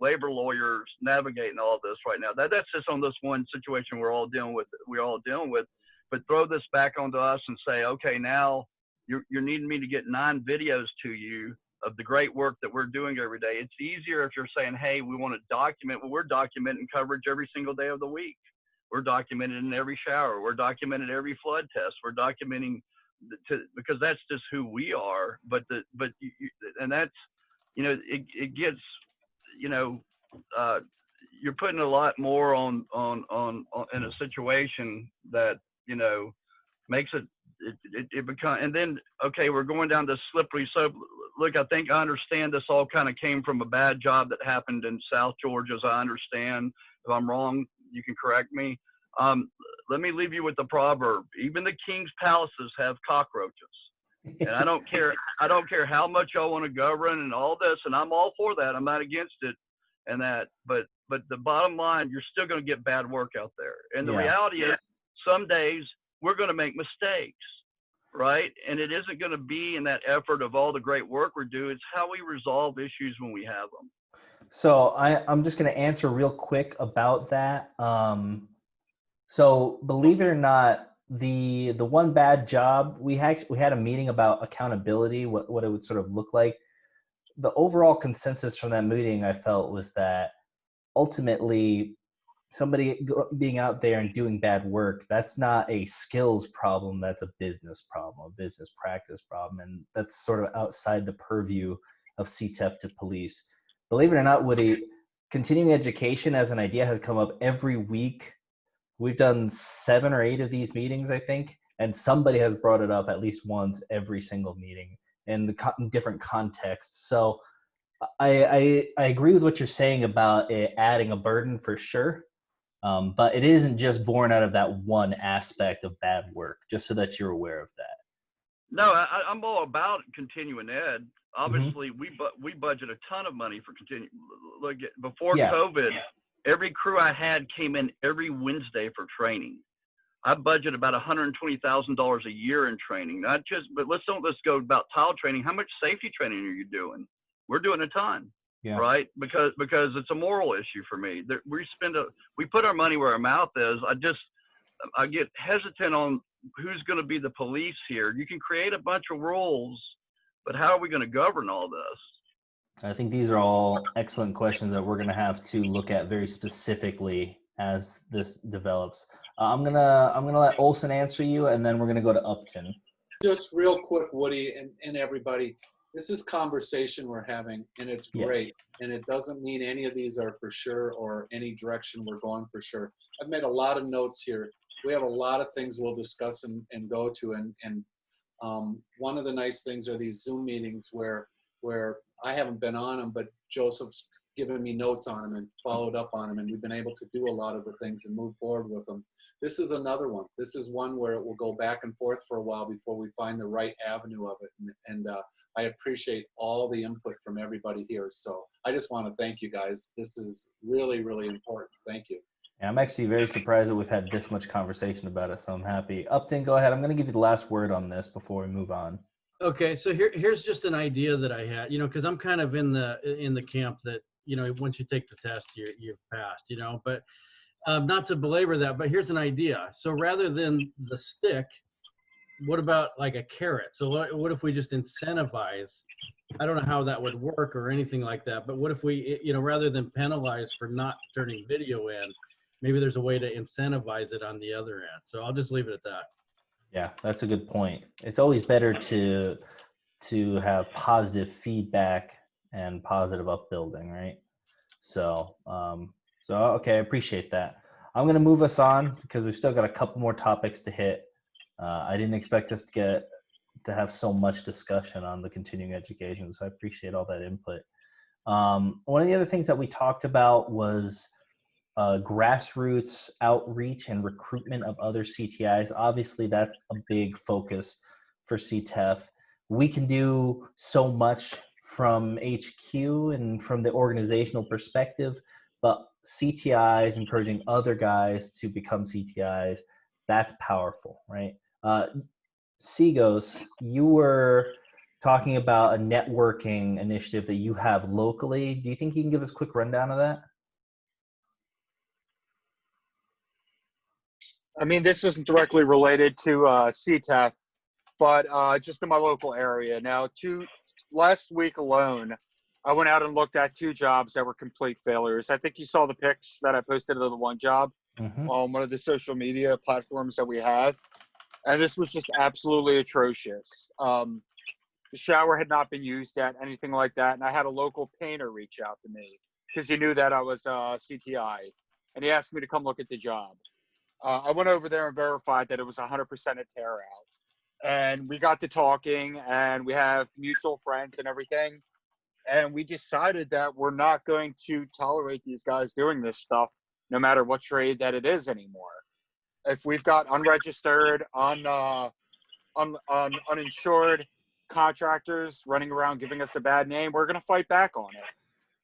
Speaker 8: labor lawyers navigating all of this right now. That's just on this one situation we're all dealing with. But throw this back onto us and say, okay, now you're needing me to get 9 videos to you of the great work that we're doing every day. It's easier if you're saying, hey, we want to document. Well, we're documenting coverage every single day of the week. We're documenting in every shower. We're documenting every flood test. We're documenting because that's just who we are. And that's, you know, it gets, you know, you're putting a lot more on in a situation that, you know, makes it become, and then, okay, we're going down this slippery slope. Look, I think I understand this all kind of came from a bad job that happened in South Georgia, as I understand. If I'm wrong, you can correct me. Let me leave you with the proverb. Even the king's palaces have cockroaches. And I don't care how much y'all want to govern and all this, and I'm all for that. I'm not against it and that, but the bottom line, you're still going to get bad work out there. And the reality is, some days we're going to make mistakes, right? And it isn't going to be in that effort of all the great work we're doing. It's how we resolve issues when we have them.
Speaker 1: So I'm just going to answer real quick about that. So believe it or not, the one bad job, we had a meeting about accountability, what it would sort of look like. The overall consensus from that meeting, I felt, was that ultimately somebody being out there and doing bad work, that's not a skills problem, that's a business problem, a business practice problem. And that's sort of outside the purview of CTEF to police. Believe it or not, Woody, continuing education as an idea has come up every week. We've done 7 or 8 of these meetings, I think, and somebody has brought it up at least once every single meeting in different contexts. So I agree with what you're saying about it adding a burden for sure, but it isn't just born out of that one aspect of bad work, just so that you're aware of that.
Speaker 8: No, I'm all about continuing ed. Obviously, we budget a ton of money for continuing. Look, before COVID, every crew I had came in every Wednesday for training. I budget about $120,000 a year in training. But let's go about tile training. How much safety training are you doing? We're doing a ton, right? Because it's a moral issue for me. We put our money where our mouth is. I get hesitant on who's going to be the police here. You can create a bunch of rules, but how are we going to govern all this?
Speaker 1: I think these are all excellent questions that we're going to have to look at very specifically as this develops. I'm gonna let Olson answer you, and then we're gonna go to Upton.
Speaker 4: Just real quick, Woody and everybody, this is conversation we're having, and it's great. And it doesn't mean any of these are for sure or any direction we're going for sure. I've made a lot of notes here. We have a lot of things we'll discuss and go to. And one of the nice things are these Zoom meetings where I haven't been on them, but Joseph's given me notes on them and followed up on them, and we've been able to do a lot of the things and move forward with them. This is another one. This is one where it will go back and forth for a while before we find the right avenue of it. And I appreciate all the input from everybody here. So I just want to thank you guys. This is really, really important. Thank you.
Speaker 1: Yeah, I'm actually very surprised that we've had this much conversation about it, so I'm happy. Upton, go ahead. I'm going to give you the last word on this before we move on.
Speaker 7: Okay, so here's just an idea that I had, because I'm kind of in the camp that, once you take the test, you've passed, but not to belabor that, but here's an idea. So rather than the stick, what about like a carrot? So what if we just incentivize? I don't know how that would work or anything like that, but what if we, rather than penalize for not turning video in, maybe there's a way to incentivize it on the other end. So I'll just leave it at that.
Speaker 1: Yeah, that's a good point. It's always better to have positive feedback and positive upbuilding, right? So, okay, I appreciate that. I'm going to move us on because we've still got a couple more topics to hit. I didn't expect us to have so much discussion on the continuing education, so I appreciate all that input. One of the other things that we talked about was grassroots outreach and recruitment of other CTIs. Obviously, that's a big focus for CTEF. We can do so much from HQ and from the organizational perspective, but CTIs, encouraging other guys to become CTIs, that's powerful, right? Seagos, you were talking about a networking initiative that you have locally. Do you think you can give us a quick rundown of that?
Speaker 2: I mean, this isn't directly related to CTEF, but just in my local area. Now, last week alone, I went out and looked at 2 jobs that were complete failures. I think you saw the pics that I posted of the one job on one of the social media platforms that we have. And this was just absolutely atrocious. The shower had not been used yet, anything like that. And I had a local painter reach out to me because he knew that I was CTI. And he asked me to come look at the job. I went over there and verified that it was 100% a tear out. And we got to talking, and we have mutual friends and everything. And we decided that we're not going to tolerate these guys doing this stuff, no matter what trade that it is anymore. If we've got unregistered, uninsured contractors running around giving us a bad name, we're going to fight back on it,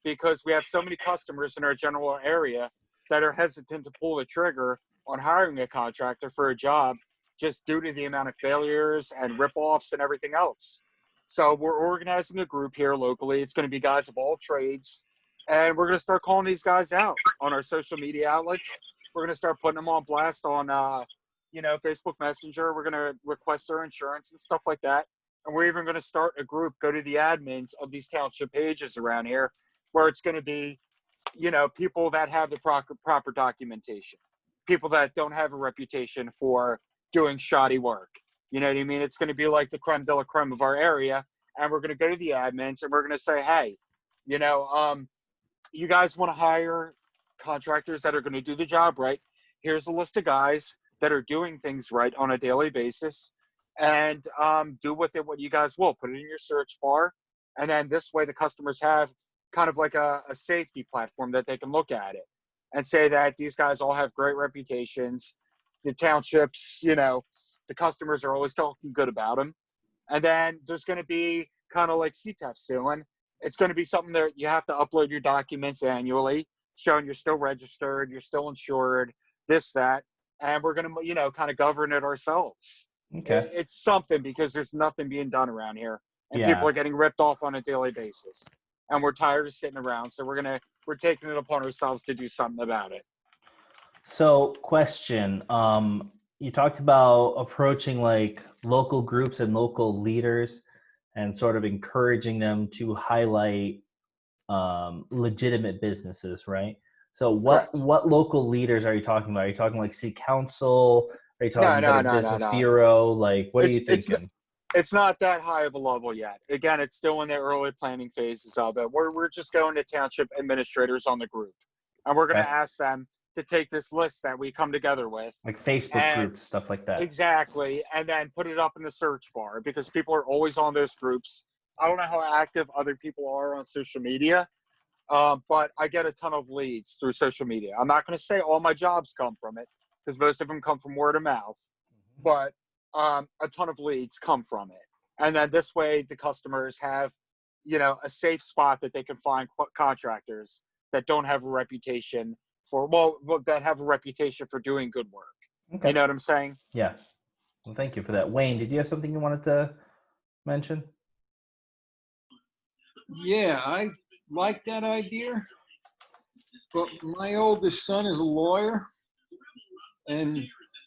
Speaker 2: because we have so many customers in our general area that are hesitant to pull the trigger on hiring a contractor for a job just due to the amount of failures and ripoffs and everything else. So we're organizing a group here locally. It's going to be guys of all trades, and we're going to start calling these guys out on our social media outlets. We're going to start putting them on blast on, Facebook Messenger. We're going to request their insurance and stuff like that. And we're even going to start a group, go to the admins of these township pages around here, where it's going to be, people that have the proper documentation, people that don't have a reputation for doing shoddy work. You know what I mean? It's going to be like the creme de la creme of our area. And we're going to go to the admins and we're going to say, hey, you guys want to hire contractors that are going to do the job right? Here's a list of guys that are doing things right on a daily basis, and do with it what you guys will. Put it in your search bar, and then this way the customers have kind of like a safety platform that they can look at it and say that these guys all have great reputations. The townships, the customers are always talking good about them. And then there's going to be kind of like CTEF's doing. It's going to be something that you have to upload your documents annually, showing you're still registered, you're still insured, this, that. And we're going to, kind of govern it ourselves.
Speaker 1: Okay.
Speaker 2: It's something, because there's nothing being done around here. And people are getting ripped off on a daily basis. And we're tired of sitting around. So we're taking it upon ourselves to do something about it.
Speaker 1: So, question, you talked about approaching like local groups and local leaders and sort of encouraging them to highlight legitimate businesses, right? So what local leaders are you talking about? Are you talking like city council? Are you talking about a business bureau? Like, what are you thinking?
Speaker 2: It's not that high of a level yet. Again, it's still in the early planning phases of it. We're just going to township administrators on the group. And we're going to ask them to take this list that we come together with.
Speaker 1: Like Facebook groups, stuff like that.
Speaker 2: Exactly. And then put it up in the search bar, because people are always on those groups. I don't know how active other people are on social media, but I get a ton of leads through social media. I'm not going to say all my jobs come from it, because most of them come from word of mouth, but a ton of leads come from it. And then this way the customers have, a safe spot that they can find contractors that don't have a reputation for, that have a reputation for doing good work. Okay. You know what I'm saying?
Speaker 1: Yeah. Well, thank you for that. Wayne, did you have something you wanted to mention?
Speaker 10: Yeah, I like that idea, but my oldest son is a lawyer, And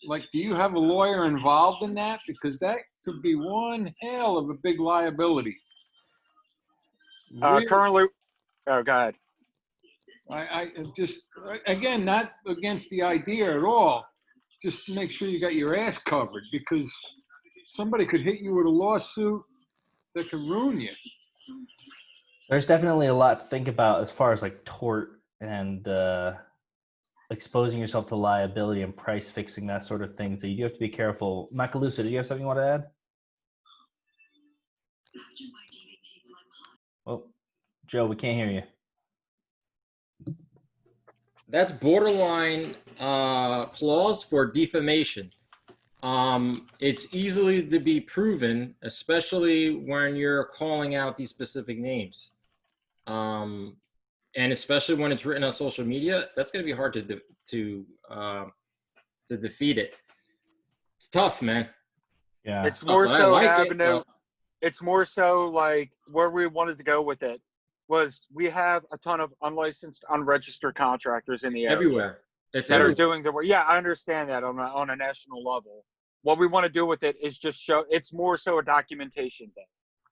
Speaker 10: like, do you have a lawyer involved in that? Because that could be one hell of a big liability. Really,
Speaker 2: Currently, oh, go ahead.
Speaker 10: I just, again, not against the idea at all. Just make sure you got your ass covered, because somebody could hit you with a lawsuit that could ruin you.
Speaker 1: There's definitely a lot to think about as far as like tort and exposing yourself to liability and price fixing, that sort of thing. So you do have to be careful. Macalusa, do you have something you want to add? Oh, Joe, we can't hear you.
Speaker 9: That's borderline clause for defamation. It's easily to be proven, especially when you're calling out these specific names. And especially when it's written on social media, that's going to be hard to defeat it. It's tough, man.
Speaker 1: Yeah.
Speaker 2: It's more so
Speaker 9: like
Speaker 2: an avenue. It's more so like where we wanted to go with it was we have a ton of unlicensed, unregistered contractors in the area.
Speaker 9: Everywhere. It's
Speaker 2: that
Speaker 9: everywhere.
Speaker 2: are doing the work. Yeah, I understand that on a national level. What we want to do with it is just show, it's more so a documentation thing,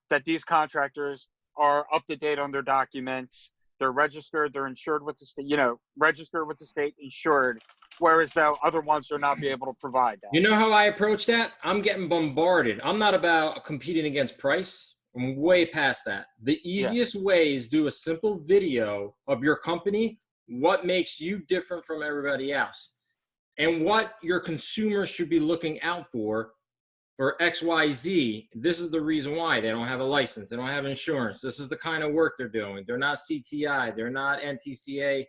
Speaker 2: that these contractors are up to date on their documents. They're registered, they're insured with the state, registered with the state, insured, whereas though other ones are not be able to provide that.
Speaker 9: You know how I approach that? I'm getting bombarded. I'm not about competing against price. I'm way past that. The easiest way is do a simple video of your company, what makes you different from everybody else, and what your consumers should be looking out for XYZ. This is the reason why they don't have a license. They don't have insurance. This is the kind of work they're doing. They're not CTI. They're not NTCA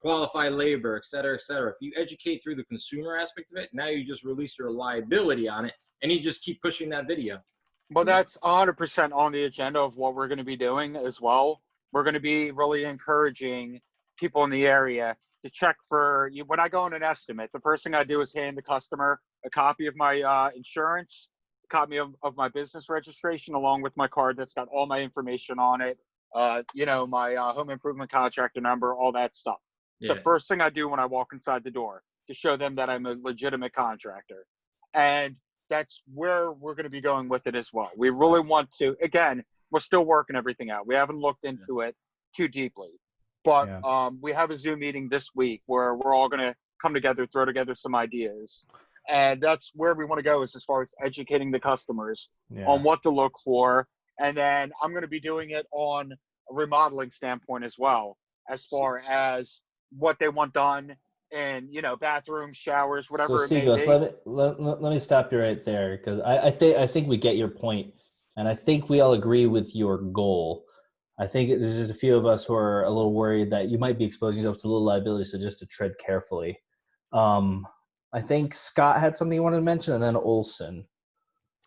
Speaker 9: qualified labor, et cetera, et cetera. If you educate through the consumer aspect of it, now you just release your liability on it, and you just keep pushing that video.
Speaker 2: Well, that's 100% on the agenda of what we're going to be doing as well. We're going to be really encouraging people in the area to check for, when I go on an estimate, the first thing I do is hand the customer a copy of my insurance, a copy of my business registration, along with my card that's got all my information on it, my home improvement contractor number, all that stuff. It's the first thing I do when I walk inside the door, to show them that I'm a legitimate contractor. And that's where we're going to be going with it as well. We really want to, again, we're still working everything out. We haven't looked into it too deeply, but we have a Zoom meeting this week where we're all going to come together, throw together some ideas. And that's where we want to go, is as far as educating the customers on what to look for. And then I'm going to be doing it on a remodeling standpoint as well, as far as what they want done, and bathrooms, showers, whatever
Speaker 1: So,
Speaker 2: it may
Speaker 1: Seagulls,
Speaker 2: be.
Speaker 1: let me stop you right there, because I think we get your point, and I think we all agree with your goal. I think there's just a few of us who are a little worried that you might be exposing yourself to a little liability, so just to tread carefully. I think Scott had something he wanted to mention, and then Olson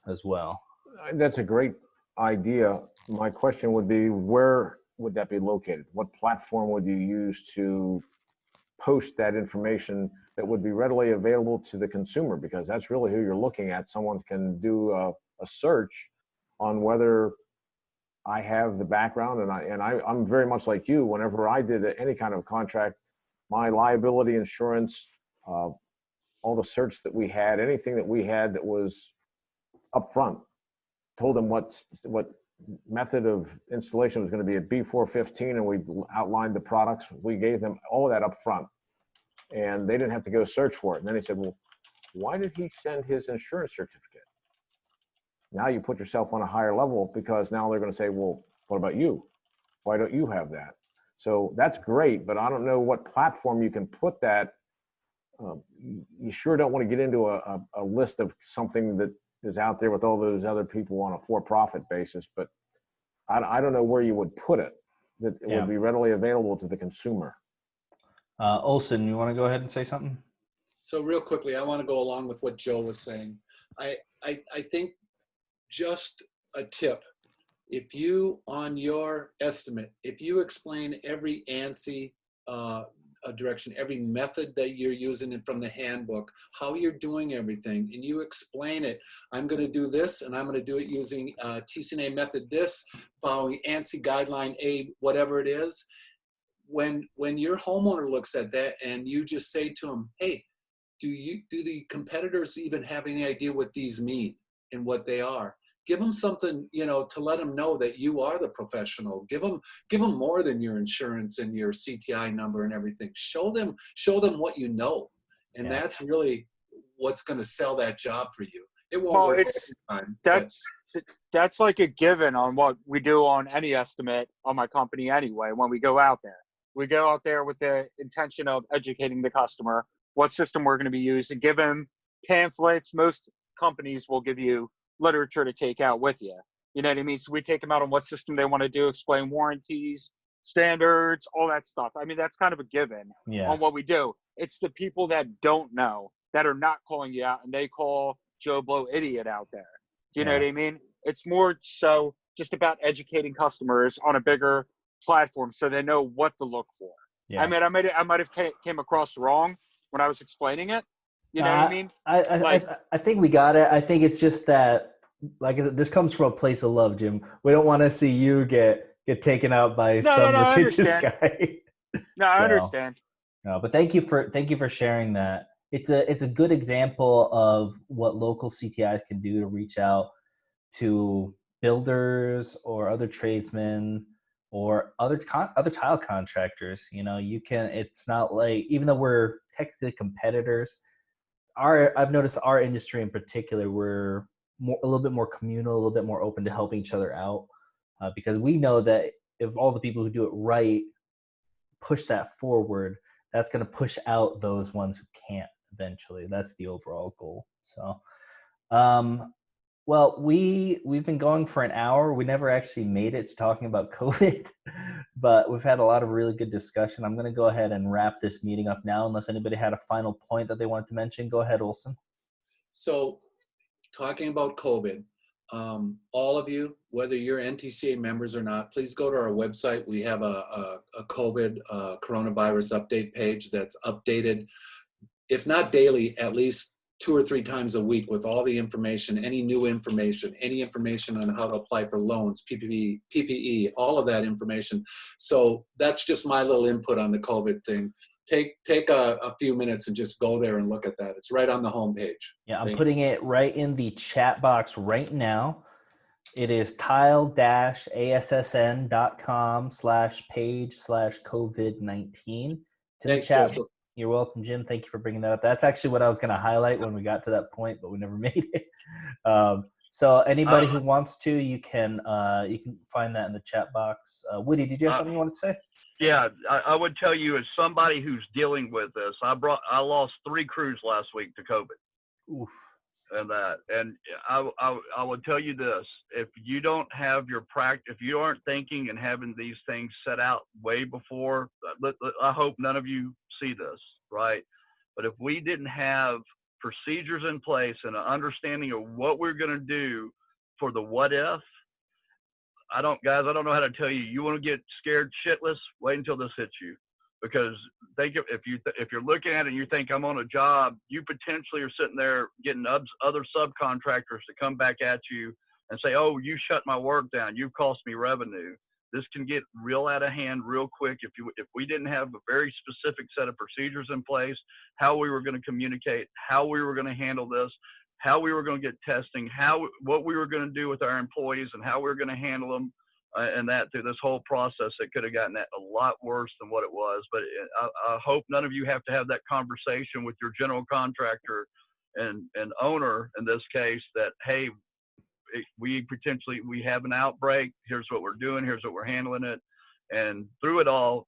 Speaker 1: as well.
Speaker 5: That's a great idea. My question would be, where would that be located? What platform would you use to post that information that would be readily available to the consumer? Because that's really who you're looking at. Someone can do a search on whether I have the background, and I'm very much like you. Whenever I did any kind of contract, my liability insurance, all the certs that we had, anything that we had that was upfront, told them what method of installation was going to be at B415, and we outlined the products. We gave them all of that up front, and they didn't have to go search for it. And then he said, well, why did he send his insurance certificate? Now you put yourself on a higher level, because now they're going to say, well, what about you? Why don't you have that? So that's great, but I don't know what platform you can put that. You sure don't want to get into a list of something that is out there with all those other people on a for-profit basis, but I don't know where you would put it that it would be readily available to the consumer.
Speaker 1: Olson, you want to go ahead and say something?
Speaker 4: So real quickly, I want to go along with what Joe was saying. I think just a tip, if you, on your estimate, if you explain every ANSI direction, every method that you're using from the handbook, how you're doing everything, and you explain it, I'm going to do this, and I'm going to do it using TCNA method this, following ANSI guideline A, whatever it is. When your homeowner looks at that and you just say to them, hey, do the competitors even have any idea what these mean and what they are? Give them something, you know, to let them know that you are the professional. Give them more than your insurance and your CTI number and everything. Show them what you know, and that's really what's going to sell that job for you. It won't work every time.
Speaker 2: That's like a given on what we do on any estimate on my company anyway. When we go out there with the intention of educating the customer what system we're going to be using. Give them pamphlets. Most companies will give you literature to take out with you. You know what I mean? So we take them out on what system they want to do, explain warranties, standards, all that stuff. I mean, that's kind of a given on what we do. It's the people that don't know, that are not calling you out, and they call Joe Blow idiot out there. Do you know what I mean? It's more so just about educating customers on a bigger platform so they know what to look for. I mean, I might have came across wrong when I was explaining it. You know what I mean?
Speaker 1: I think we got it. I think it's just that, like, this comes from a place of love, Jim. We don't want to see you get taken out by some litigious guy.
Speaker 2: No, I understand.
Speaker 1: No, but thank you for sharing that. It's a good example of what local CTIs can do to reach out to builders or other tradesmen or other tile contractors. You know, it's not like, even though we're technically competitors, I've noticed our industry in particular, we're a little bit more communal, a little bit more open to helping each other out, because we know that if all the people who do it right push that forward, that's going to push out those ones who can't eventually. That's the overall goal. So, well, we've been going for an hour. We never actually made it to talking about COVID, but we've had a lot of really good discussion. I'm going to go ahead and wrap this meeting up now, unless anybody had a final point that they wanted to mention. Go ahead, Olson.
Speaker 4: So, talking about COVID, all of you, whether you're NTCA members or not, please go to our website. We have a COVID coronavirus update page that's updated, if not daily, at least 2 or 3 times a week, with all the information, any new information, any information on how to apply for loans, PPE, all of that information. So that's just my little input on the COVID thing. Take a few minutes and just go there and look at that. It's right on the homepage.
Speaker 1: Yeah, I'm putting it right in the chat box right now. It is tile-assn.com/page/COVID-19.
Speaker 4: Thanks,
Speaker 1: chat.
Speaker 4: Joseph.
Speaker 1: You're welcome, Jim. Thank you for bringing that up. That's actually what I was going to highlight when we got to that point, but we never made it. So anybody who wants to, you can find that in the chat box. Woody, did you have something you wanted to say?
Speaker 8: Yeah, I would tell you, as somebody who's dealing with this, I lost 3 crews last week to COVID.
Speaker 1: Oof.
Speaker 8: And I would tell you this: if you don't have your practice, if you aren't thinking and having these things set out way before, I hope none of you see this, right? But if we didn't have procedures in place and an understanding of what we're going to do for the what if, I don't know how to tell you. You want to get scared shitless? Wait until this hits you. Because if you're looking at it and you think I'm on a job, you potentially are sitting there getting other subcontractors to come back at you and say, "Oh, you shut my work down. You've cost me revenue." This can get real out of hand real quick if we didn't have a very specific set of procedures in place, how we were going to communicate, how we were going to handle this, how we were going to get testing, what we were going to do with our employees, and how we were going to handle them. And that through this whole process, it could have gotten that a lot worse than what it was. But I hope none of you have to have that conversation with your general contractor and owner in this case that, hey, we have an outbreak. Here's what we're doing. Here's what we're handling it. And through it all,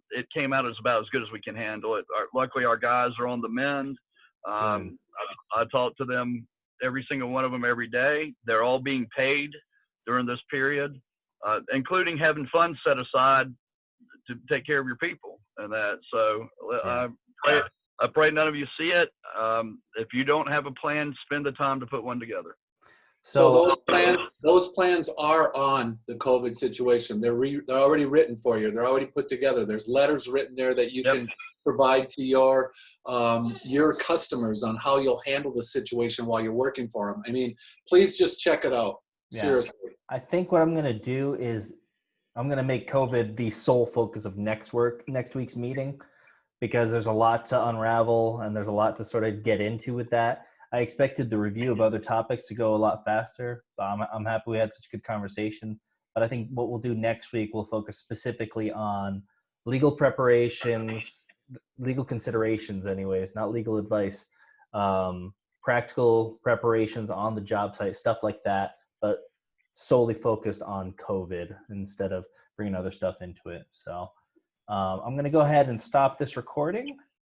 Speaker 8: it came out as about as good as we can handle it. Luckily, our guys are on the mend. I talk to them, every single one of them, every day. They're all being paid during this period. Including having funds set aside to take care of your people and that. So I pray none of you see it. If you don't have a plan, spend the time to put one together.
Speaker 4: So those plans are on the COVID situation. They're already written for you. They're already put together. There's letters written there that you can provide to your customers on how you'll handle the situation while you're working for them. I mean, please just check it out. Seriously.
Speaker 1: I think what I'm going to do is I'm going to make COVID the sole focus of next week's meeting, because there's a lot to unravel and there's a lot to sort of get into with that. I expected the review of other topics to go a lot faster. I'm happy we had such a good conversation. But I think what we'll do next week, we'll focus specifically on legal preparations, legal considerations anyways, not legal advice, practical preparations on the job site, stuff like that, but solely focused on COVID instead of bringing other stuff into it. So I'm going to go ahead and stop this recording.